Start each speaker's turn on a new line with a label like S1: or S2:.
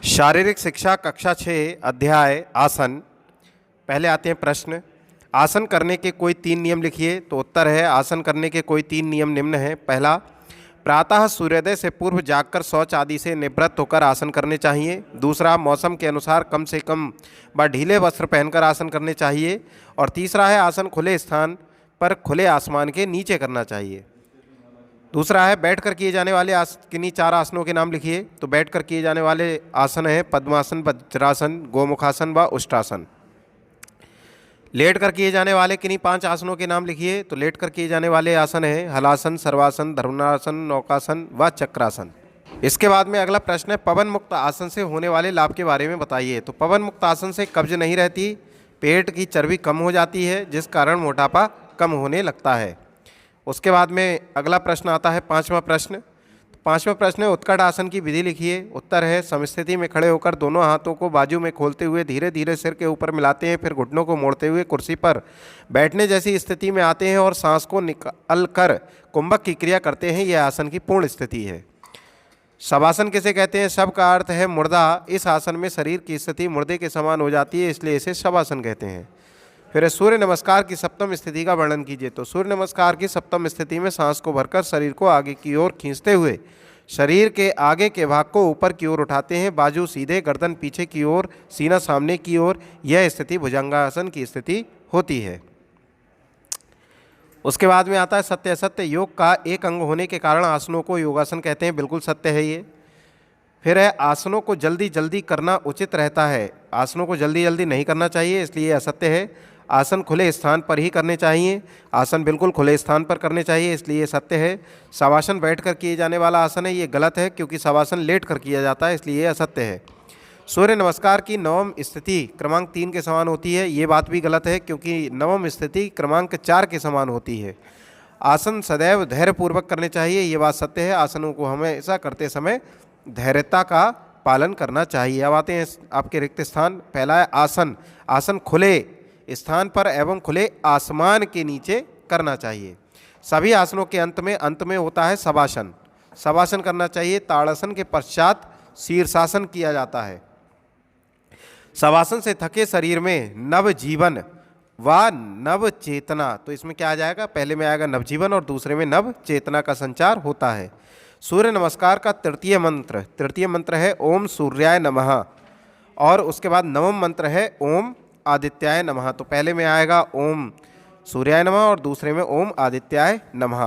S1: शारीरिक शिक्षा कक्षा 6 अध्याय आसन। पहले आते हैं प्रश्न। आसन करने के कोई 3 नियम लिखिए। तो उत्तर है आसन करने के कोई 3 नियम निम्न है। पहला, प्रातः सूर्योदय से पूर्व जागकर शौच आदि से निवृत्त होकर आसन करने चाहिए। दूसरा, मौसम के अनुसार कम से कम व ढीले वस्त्र पहनकर आसन करने चाहिए। और तीसरा है आसन खुले स्थान पर खुले आसमान के नीचे करना चाहिए। दूसरा है बैठकर किए जाने वाले किन्हीं 4 आसनों के नाम लिखिए। तो बैठकर किए जाने वाले आसन हैं पद्मासन, वज्रासन, गोमुखासन व उष्ट्रासन। लेटकर किए जाने वाले किन्हीं 5 आसनों के नाम लिखिए। तो लेटकर किए जाने वाले आसन हैं हलासन, सर्वासन, धनुरासन, नौकासन व चक्रासन। इसके बाद में अगला प्रश्न है पवन मुक्त आसन से होने वाले लाभ के बारे में बताइए। तो पवन मुक्त आसन से कब्ज नहीं रहती, पेट की चर्बी कम हो जाती है, जिस कारण मोटापा कम होने लगता है। उसके बाद में अगला प्रश्न आता है 5वां प्रश्न। तो 5वां प्रश्न है उत्कट आसन की विधि लिखिए। उत्तर है समस्थिति में खड़े होकर दोनों हाथों को बाजू में खोलते हुए धीरे धीरे सिर के ऊपर मिलाते हैं, फिर घुटनों को मोड़ते हुए कुर्सी पर बैठने जैसी स्थिति में आते हैं और सांस को निकाल कर कुंभक की क्रिया करते हैं। यह आसन की पूर्ण स्थिति है। शवासन किसे कहते हैं? शव का अर्थ है मुर्दा। इस आसन में शरीर की स्थिति मुर्दे के समान हो जाती है, इसलिए इसे शवासन कहते हैं। फिर सूर्य नमस्कार की सप्तम स्थिति का वर्णन कीजिए। तो सूर्य नमस्कार की सप्तम स्थिति में सांस को भरकर शरीर को आगे की ओर खींचते हुए शरीर के आगे के भाग को ऊपर की ओर उठाते हैं, बाजू सीधे, गर्दन पीछे की ओर, सीना सामने की ओर। यह स्थिति भुजंगासन की स्थिति होती है। उसके बाद में आता है सत्य असत्य। योग का एक अंग होने के कारण आसनों को योगासन कहते हैं। बिल्कुल सत्य है ये। फिर है आसनों को जल्दी जल्दी करना उचित रहता है। आसनों को जल्दी जल्दी नहीं करना चाहिए, इसलिए असत्य है। आसन खुले स्थान पर ही करने चाहिए। आसन बिल्कुल खुले स्थान पर करने चाहिए, इसलिए ये सत्य है। शवासन बैठकर किए जाने वाला आसन है, ये गलत है, क्योंकि शवासन लेट कर किया जाता है, इसलिए ये असत्य है। सूर्य नमस्कार की नवम स्थिति क्रमांक 3 के समान होती है, ये बात भी गलत है, क्योंकि नवम स्थिति क्रमांक 4 के समान होती है। आसन सदैव धैर्यपूर्वक करने चाहिए, ये बात सत्य है। आसनों को हमेशा करते समय धैर्यता का पालन करना चाहिए। अब आते हैं आपके रिक्त स्थान। पहला है आसन। आसन खुले स्थान पर एवं खुले आसमान के नीचे करना चाहिए। सभी आसनों के अंत में होता है शवासन। शवासन करना चाहिए। ताड़ासन के पश्चात शीर्षासन किया जाता है। शवासन से थके शरीर में नवजीवन व नव चेतना, तो इसमें क्या आ जाएगा? पहले में आएगा नवजीवन और दूसरे में नव चेतना का संचार होता है। सूर्य नमस्कार का तृतीय मंत्र है ओम सूर्याय नमः, और उसके बाद नवम मंत्र है ओम आदित्याय नमः। तो पहले में आएगा ओम सूर्याय नमः और दूसरे में ओम आदित्याय नमः।